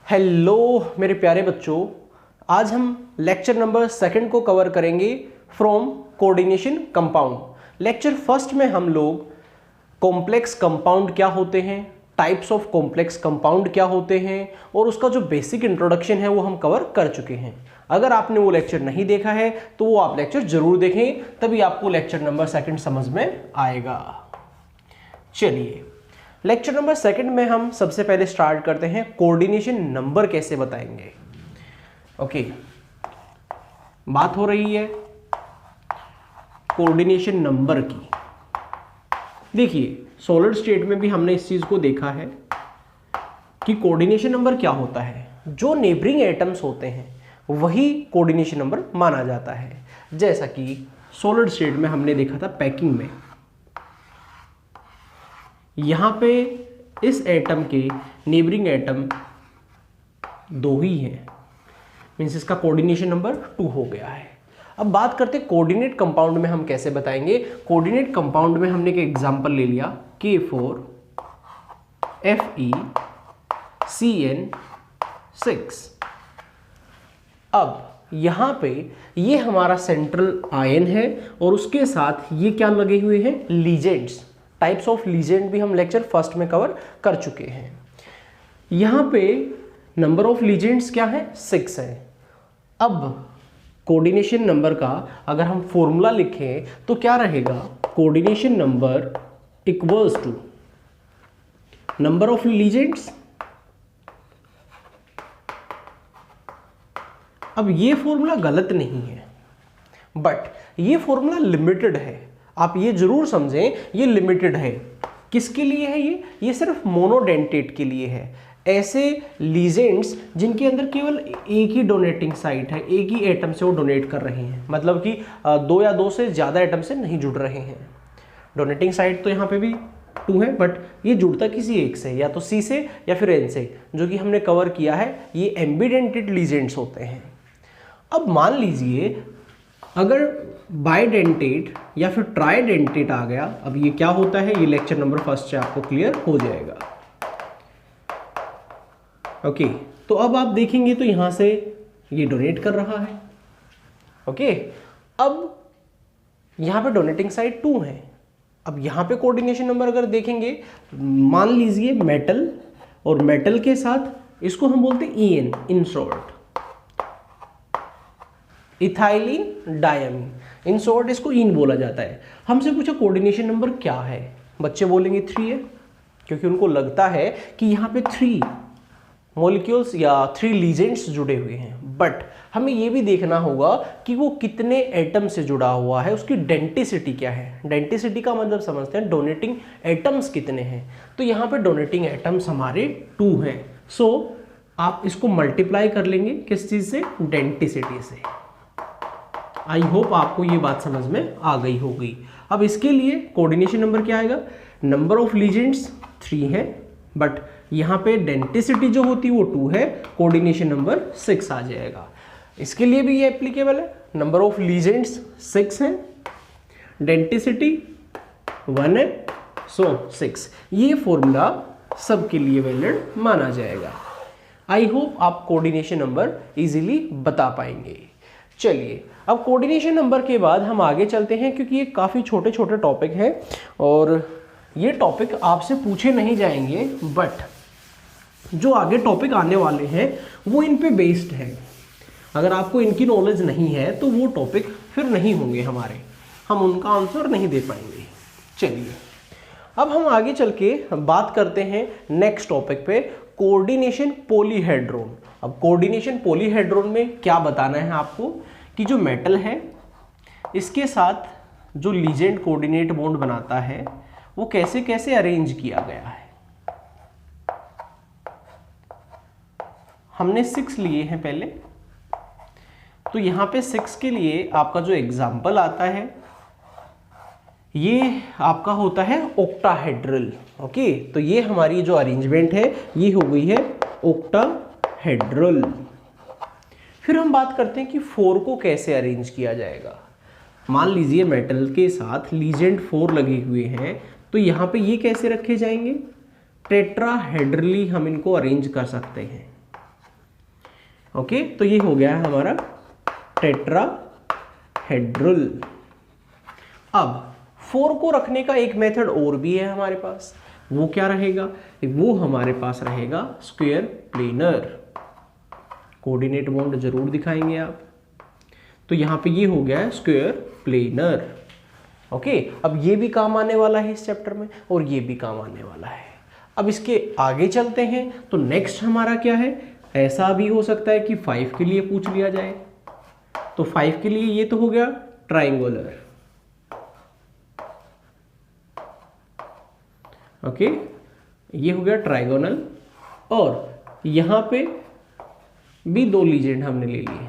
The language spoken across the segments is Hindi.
हेलो मेरे प्यारे बच्चों, आज हम लेक्चर नंबर 2 को कवर करेंगे from coordination compound. Lecture first में हम लोग कॉम्प्लेक्स कंपाउंड क्या होते हैं, टाइप्स ऑफ कॉम्प्लेक्स कंपाउंड क्या होते हैं और उसका जो बेसिक इंट्रोडक्शन है वो हम कवर कर चुके हैं। अगर आपने वो लेक्चर नहीं देखा है तो वो आप लेक्चर जरूर देखें, तभी आपको लेक्चर नंबर 2 समझ में आएगा। चलिए लेक्चर नंबर 2 में हम सबसे पहले स्टार्ट करते हैं कोऑर्डिनेशन नंबर कैसे बताएंगे। ओके, बात हो रही है कोऑर्डिनेशन नंबर की। देखिए सॉलिड स्टेट में भी हमने इस चीज को देखा है कि कोऑर्डिनेशन नंबर क्या होता है। जो नेबरिंग एटम्स होते हैं वही कोऑर्डिनेशन नंबर माना जाता है। जैसा कि सॉलिड स्टेट में हमने देखा था पैकिंग में, यहां पे इस एटम के नेबरिंग एटम 2 ही हैं, मीन्स इसका कोऑर्डिनेशन नंबर 2 हो गया है। अब बात करते हैं कोऑर्डिनेट कंपाउंड में हम कैसे बताएंगे। कोऑर्डिनेट कंपाउंड में हमने एक एग्जांपल ले लिया K4FeCN6। अब यहां पे ये हमारा सेंट्रल आयन है और उसके साथ ये क्या लगे हुए हैं, लीजेंड्स। टाइप्स ऑफ लीजेंड भी हम लेक्चर फर्स्ट में कवर कर चुके हैं। यहां पे नंबर ऑफ लीजेंड्स क्या है, 6 है। अब कोऑर्डिनेशन नंबर का अगर हम फॉर्मूला लिखें तो क्या रहेगा, coordination number equals to number of ligands. अब ये फॉर्मूला गलत नहीं है, बट ये फॉर्मूला लिमिटेड है। आप ये जरूर समझें ये लिमिटेड है। किसके लिए है ये सिर्फ मोनोडेंटेट के लिए है। ऐसे लीजेंड्स जिनके अंदर केवल एक ही डोनेटिंग साइट है, एक ही एटम से वो डोनेट कर रहे हैं, मतलब कि 2 या 2 से ज़्यादा एटम से नहीं जुड़ रहे हैं। डोनेटिंग साइट तो यहाँ पे भी 2 है, बट ये जुड़ता किसी एक से, या तो C से या फिर N से, जो कि हमने कवर किया है। ये एम्बीडेंटेड लीजेंड्स होते हैं। अब मान लीजिए अगर बाइडेंटेट या फिर ट्राइडेंटेट आ गया, अब ये क्या होता है ये लेक्चर नंबर 1 से आपको क्लियर हो जाएगा। ओके, तो अब आप देखेंगे तो यहां से ये डोनेट कर रहा है। ओके, अब यहां पे डोनेटिंग साइड 2 है। अब यहां पे कोऑर्डिनेशन नंबर अगर देखेंगे, मान लीजिए मेटल और मेटल के साथ इसको हम बोलते हैं EN, in short ethylene diamine, in short इसको इन बोला जाता है। हमसे पूछा कोऑर्डिनेशन नंबर क्या है, बच्चे बोलेंगे 3 है, क्योंकि उनको लगता है कि यहाँ पे 3 मॉलिक्यूल्स या 3 लीजेंड्स जुड़े हुए हैं। बट हमें ये भी देखना होगा कि वो कितने एटम से जुड़ा हुआ है, उसकी डेंसिटी क्या है। डेंसिटी का मतलब समझते हैं डोनेटिंग एटम्स कितने हैं। तो यहाँ पे डोनेटिंग एटम्स हमारे 2 हैं। सो आप इसको मल्टीप्लाई कर लेंगे किस चीज से, डेंसिटी से। आई होप आपको ये बात समझ में आ गई होगी। अब इसके लिए कोऑर्डिनेशन नंबर क्या आएगा, नंबर ऑफ लीजेंड्स 3 है, बट यहाँ पे डेंसिटी जो होती है वो 2 है, कोऑर्डिनेशन नंबर 6 आ जाएगा। इसके लिए भी ये एप्लीकेबल है। नंबर ऑफ लीजेंड्स 6 है, डेंसिटी 1 है, सो 6। ये फॉर्मूला सबके लिए वैलिड माना जाएगा। आई होप आप कोऑर्डिनेशन नंबर इजीली बता पाएंगे। चलिए अब कोऑर्डिनेशन नंबर के बाद हम आगे चलते हैं, क्योंकि ये काफ़ी छोटे छोटे टॉपिक हैं और ये टॉपिक आपसे पूछे नहीं जाएंगे, बट जो आगे टॉपिक आने वाले हैं वो इन पे बेस्ड है। अगर आपको इनकी नॉलेज नहीं है तो वो टॉपिक फिर नहीं होंगे हमारे, हम उनका आंसर नहीं दे पाएंगे। चलिए अब हम आगे चल के बात करते हैं नेक्स्ट टॉपिक पे, कोऑर्डिनेशन पॉलीहेड्रोन। अब कोऑर्डिनेशन पॉलीहेड्रोन में क्या बताना है आपको कि जो मेटल है इसके साथ जो लीजेंड कोऑर्डिनेट बॉन्ड बनाता है वो कैसे कैसे अरेंज किया गया है। हमने 6 लिए हैं पहले, तो यहां पे 6 के लिए आपका जो एग्जाम्पल आता है ये आपका होता है ऑक्टाहेड्रल। ओके, तो ये हमारी जो अरेंजमेंट है ये हो गई है ऑक्टाहेड्रल। फिर हम बात करते हैं कि 4 को कैसे अरेंज किया जाएगा। मान लीजिए मेटल के साथ लीजेंड 4 लगे हुए हैं, तो यहाँ पे ये कैसे रखे जाएंगे, टेट्राहेड्रली हम इनको अरेंज कर सकते हैं। ओके, तो ये हो गया है हमारा टेट्राहेड्रल। अब 4 को रखने का एक मेथड और भी है हमारे पास, वो क्या रहेगा? वो हमारे पास रहेगा स्क्वायर प्लेनर। कोऑर्डिनेट बॉन्ड जरूर दिखाएंगे आप। तो यहाँ पे ये हो गया है स्क्वायर प्लेनर। ओके, अब ये भी काम आने वाला है इस चैप्टर में और ये भी काम आने वाला है। अब इसके आगे चलते हैं तो नेक्स्ट हमारा क्या है? ऐसा भी हो सकता है कि 5 के लिए पूछ लिया जाए। तो 5 के लिए ये तो हो गया ट्राइंगुलर। ओके, ये हो गया ट्राइगोनल, और यहां पे भी 2 लीजेंड हमने ले लिए।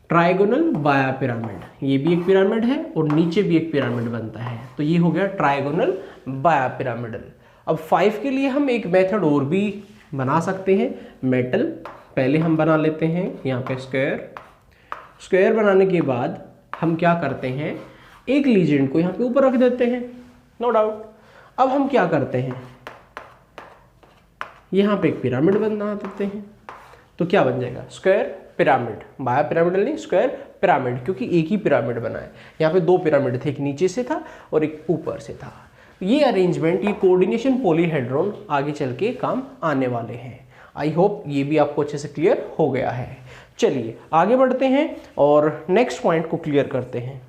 ट्राइगोनल बाया पिरामिड, ये भी एक पिरामिड है और नीचे भी एक पिरामिड बनता है, तो ये हो गया ट्राइगोनल बाया पिरामिडल। अब 5 के लिए हम एक मेथड और भी बना सकते हैं, मेटल। पहले हम बना लेते हैं यहाँ पे स्क्वायर। स्क्वायर बनाने के बाद हम क्या करते हैं, एक लीजेंड को यहाँ पे ऊपर रख देते हैं, नो डाउट। अब हम क्या करते हैं, यहाँ पे एक पिरामिड बना देते हैं, तो क्या बन जाएगा? स्क्वायर पिरामिड, बाया पिरामिडल नहीं, स्क्वायर पिरामिड, क्योंकि एक ही पिरामिड बना है। यहाँ पे 2 पिरामिड थे, एक नीचे से था और एक ऊपर से था। ये अरेंजमेंट, ये कोऑर्डिनेशन पॉलीहेड्रॉन आगे चल के काम आने वाले हैं। आई होप ये भी आपको अच्छे से क्लियर हो गया है। चलिए आगे बढ़ते हैं और नेक्स्ट पॉइंट को क्लियर करते हैं,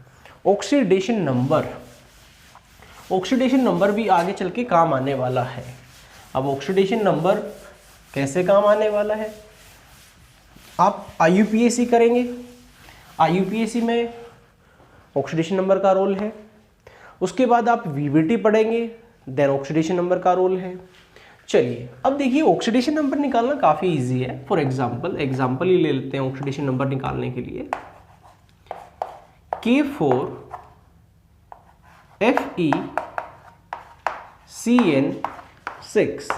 ऑक्सीडेशन नंबर। ऑक्सीडेशन नंबर भी आगे चल के काम आने वाला है। अब ऑक्सीडेशन नंबर कैसे काम आने वाला है? आप IUPAC करेंगे, IUPAC में ऑक्सीडेशन नंबर का रोल है। उसके बाद आप VBT पढ़ेंगे, देन ऑक्सीडेशन नंबर का रोल है। चलिए अब देखिए, ऑक्सीडेशन नंबर निकालना काफ़ी इजी है। फॉर एग्जाम्पल ही ले लेते हैं ऑक्सीडेशन नंबर निकालने के लिए। K4FeCN6।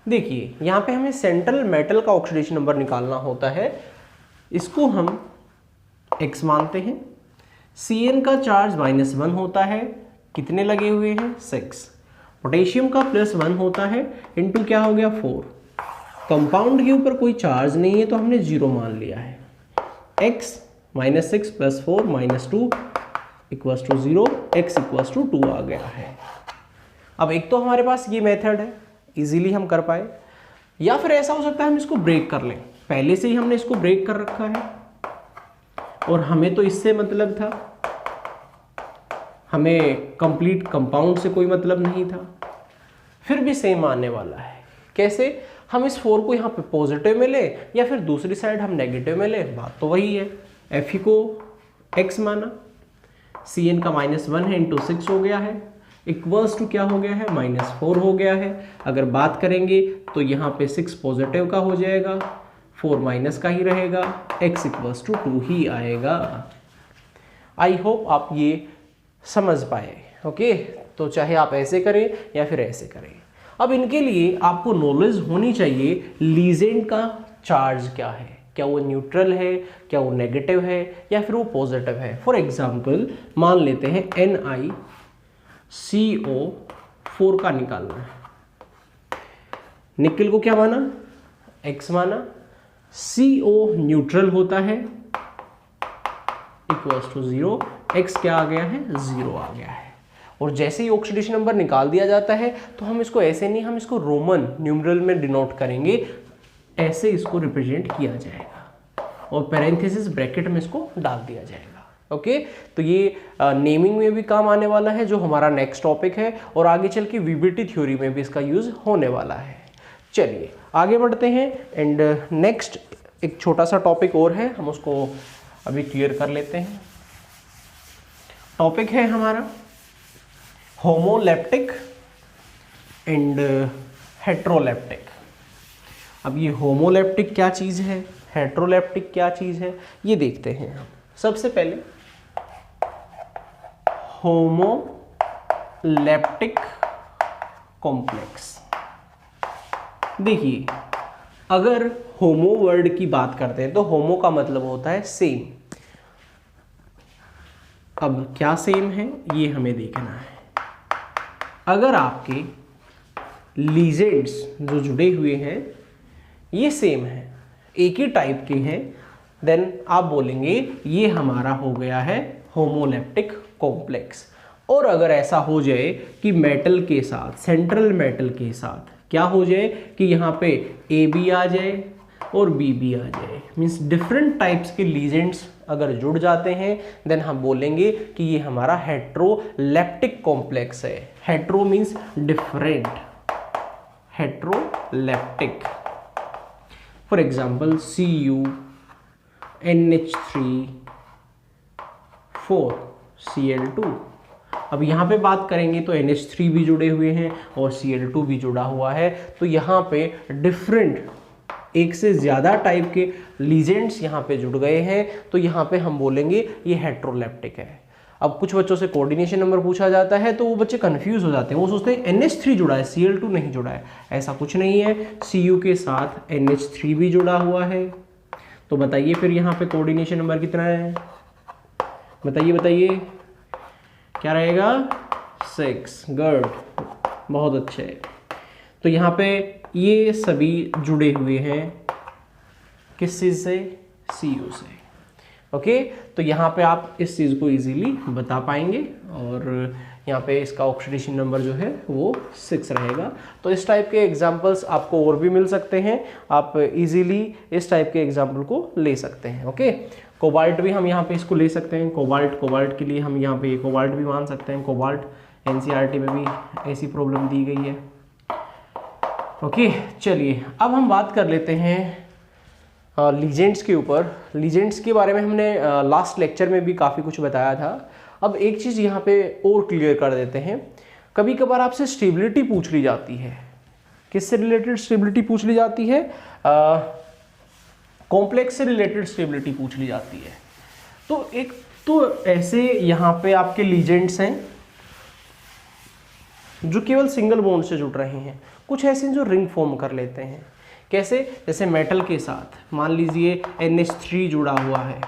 देखिए यहाँ पे हमें सेंट्रल मेटल का ऑक्सीडेशन नंबर निकालना होता है, इसको हम x मानते हैं। Cn का चार्ज -1 होता है, कितने लगे हुए हैं? 6। पोटेशियम का +1 होता है, इनटू क्या हो गया? 4। कंपाउंड के ऊपर कोई चार्ज नहीं है तो हमने 0 मान लिया है। x -6 + 4 -2 = 0, x = 2 आ गया है। अब एक तो हमारे पास ये मेथड है, इजीली हम कर पाए, या फिर ऐसा हो सकता है हम इसको ब्रेक कर लें। पहले से ही हमने इसको ब्रेक कर रखा है और हमें तो इससे मतलब था, हमें कंप्लीट कंपाउंड से कोई मतलब नहीं था। फिर भी सेम आने वाला है। कैसे? हम इस 4 को यहाँ पे पॉजिटिव में ले या फिर दूसरी साइड हम नेगेटिव में ले, बात तो वही है। Fe को x माना, Cn का -1 है, इंटू 6 हो गया है, इक्वल्स टू क्या हो गया है? -4 हो गया है। अगर बात करेंगे तो यहाँ पे 6 पॉजिटिव का हो जाएगा, 4 माइनस का ही रहेगा, x = 2 ही आएगा। आई होप आप ये समझ पाए। ओके, तो चाहे आप ऐसे करें या फिर ऐसे करें। अब इनके लिए आपको नॉलेज होनी चाहिए लीजेंड का चार्ज क्या है, क्या वो न्यूट्रल है, क्या वो नेगेटिव है या फिर वो पॉजिटिव है। फॉर एग्जाम्पल मान लेते हैं NiCO4 का निकालना है। निकल को क्या माना? x माना, CO न्यूट्रल होता है, = 0, x क्या आ गया है? 0 आ गया है। और जैसे ही ऑक्सीडेशन नंबर निकाल दिया जाता है तो हम इसको ऐसे नहीं, हम इसको रोमन न्यूमरल में डिनोट करेंगे, ऐसे इसको रिप्रेजेंट किया जाएगा और पैरेंथेसिस ब्रैकेट में इसको डाल दिया जाएगा। ओके, तो ये नेमिंग में भी काम आने वाला है, जो हमारा नेक्स्ट टॉपिक है, और आगे चल के VBT थ्योरी में भी इसका यूज होने वाला है। चलिए आगे बढ़ते हैं एंड नेक्स्ट एक छोटा सा टॉपिक और है, हम उसको अभी क्लियर कर लेते हैं। टॉपिक है हमारा होमोलेप्टिक एंड हेट्रोलेप्टिक। अब ये होमोलेप्टिक क्या चीज़ है, हेट्रोलेप्टिक क्या चीज़ है, ये देखते हैं हम। सबसे पहले होमोलेप्टिक कॉम्प्लेक्स। देखिए अगर होमो वर्ड की बात करते हैं तो होमो का मतलब होता है सेम। अब क्या सेम है ये हमें देखना है। अगर आपके लीजेंड्स जो जुड़े हुए हैं ये सेम है एक ही टाइप के हैं, देन आप बोलेंगे ये हमारा हो गया है होमोलैप्टिक कॉम्प्लेक्स। और अगर ऐसा हो जाए कि मेटल के साथ, सेंट्रल मेटल के साथ क्या हो जाए कि यहाँ पे ए भी आ जाए और बी भी आ जाए, मीन्स डिफरेंट टाइप्स के लीजेंड्स अगर जुड़ जाते हैं, देन हम बोलेंगे कि ये हमारा हेट्रोलैप्टिक कॉम्प्लेक्स है। Hetero means different, heteroleptic. For example Cu NH3 4 Cl2। अब यहाँ पे बात करेंगे तो NH3 भी जुड़े हुए हैं और Cl2 भी जुड़ा हुआ है, तो यहाँ पे डिफरेंट एक से ज़्यादा टाइप के लीजेंड्स यहाँ पे जुड़ गए हैं, तो यहाँ पे हम बोलेंगे ये हेट्रोलैप्टिक है। अब कुछ बच्चों से कोऑर्डिनेशन नंबर पूछा जाता है तो वो बच्चे कंफ्यूज हो जाते हैं, वो सोचते हैं NH3 जुड़ा है Cl2 नहीं जुड़ा है। ऐसा कुछ नहीं है, Cu के साथ NH3 भी जुड़ा हुआ है। तो बताइए फिर यहाँ पे कोऑर्डिनेशन नंबर कितना है, बताइए बताइए क्या रहेगा, 6। गुड, बहुत अच्छे। तो यहाँ पे ये सभी जुड़े हुए हैं किस चीज़ से, Cu से। ओके, तो यहाँ पे आप इस चीज़ को इजीली बता पाएंगे और यहाँ पे इसका ऑक्सीडेशन नंबर जो है वो 6 रहेगा। तो इस टाइप के एग्जांपल्स आपको और भी मिल सकते हैं, आप इजीली इस टाइप के एग्जांपल को ले सकते हैं। ओके, कोबाल्ट भी हम यहाँ पे इसको ले सकते हैं, कोबाल्ट के लिए हम यहाँ पे कोबाल्ट भी मान सकते हैं। कोबाल्ट NCERT में भी ऐसी प्रॉब्लम दी गई है। ओके, चलिए अब हम बात कर लेते हैं लीजेंड्स के ऊपर। लीजेंड्स के बारे में हमने लास्ट लेक्चर में भी काफ़ी कुछ बताया था। अब एक चीज़ यहाँ पे और क्लियर कर देते हैं, कभी कभार आपसे स्टेबिलिटी पूछ ली जाती है। किससे रिलेटेड स्टेबिलिटी पूछ ली जाती है, कॉम्प्लेक्स से रिलेटेड स्टेबिलिटी पूछ ली जाती है। तो एक तो ऐसे यहाँ पे आपके लीजेंड्स हैं जो केवल सिंगल बॉन्ड से जुड़ रहे हैं, कुछ ऐसे जो रिंग फॉर्म कर लेते हैं। कैसे, जैसे मेटल के साथ मान लीजिए NH3 जुड़ा हुआ है,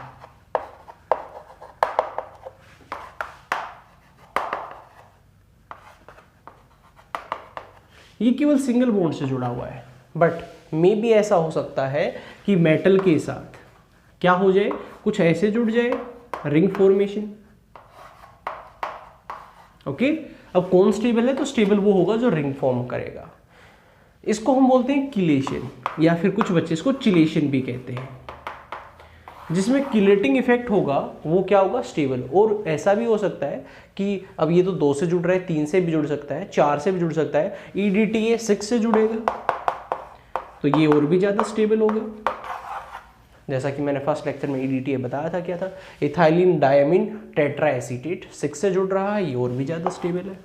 ये केवल सिंगल बॉन्ड से जुड़ा हुआ है। बट मे भी ऐसा हो सकता है कि मेटल के साथ क्या हो जाए, कुछ ऐसे जुड़ जाए, रिंग फॉर्मेशन। ओके, अब कौन स्टेबल है, तो स्टेबल वो होगा जो रिंग फॉर्म करेगा। इसको हम बोलते हैं किलेशन, या फिर कुछ बच्चे इसको चिलेशन भी कहते हैं। जिसमें किलेटिंग इफेक्ट होगा वो क्या होगा, स्टेबल। और ऐसा भी हो सकता है कि अब ये तो 2 से जुड़ रहा है, 3 से भी जुड़ सकता है, 4 से भी जुड़ सकता है, EDTA ये 6 से जुड़ेगा तो ये और भी ज़्यादा स्टेबल होगा। जैसा कि मैंने फर्स्ट लेक्चर में EDTA बताया था, क्या था, इथाइलिन डायमीन टेट्रा एसीटेट 6 से जुड़ रहा है, ये और भी ज़्यादा स्टेबल है।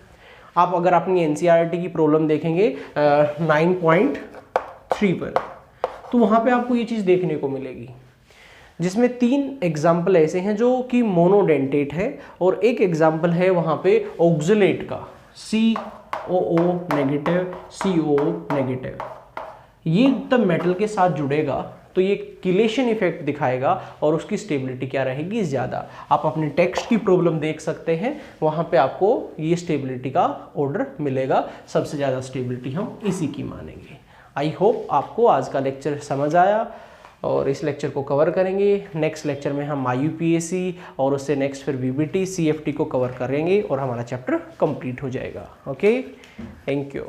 आप अगर अपनी NCERT की प्रॉब्लम देखेंगे 9.3 पर, तो वहाँ पे आपको ये चीज़ देखने को मिलेगी, जिसमें 3 एग्जाम्पल ऐसे हैं जो कि मोनोडेंटेट है, और एक एग्जाम्पल है वहाँ पे ऑक्सलेट का, COO नेगेटिव, COO नेगेटिव। ये तब मेटल के साथ जुड़ेगा तो ये किलेशन इफेक्ट दिखाएगा और उसकी स्टेबिलिटी क्या रहेगी, ज़्यादा। आप अपने टेक्स्ट की प्रॉब्लम देख सकते हैं, वहाँ पे आपको ये स्टेबिलिटी का ऑर्डर मिलेगा, सबसे ज़्यादा स्टेबिलिटी हम इसी की मानेंगे। आई होप आपको आज का लेक्चर समझ आया और इस लेक्चर को कवर करेंगे। नेक्स्ट लेक्चर में हम IUPAC और उससे नेक्स्ट फिर VBT CFT को कवर करेंगे और हमारा चैप्टर कंप्लीट हो जाएगा। Okay, thank you.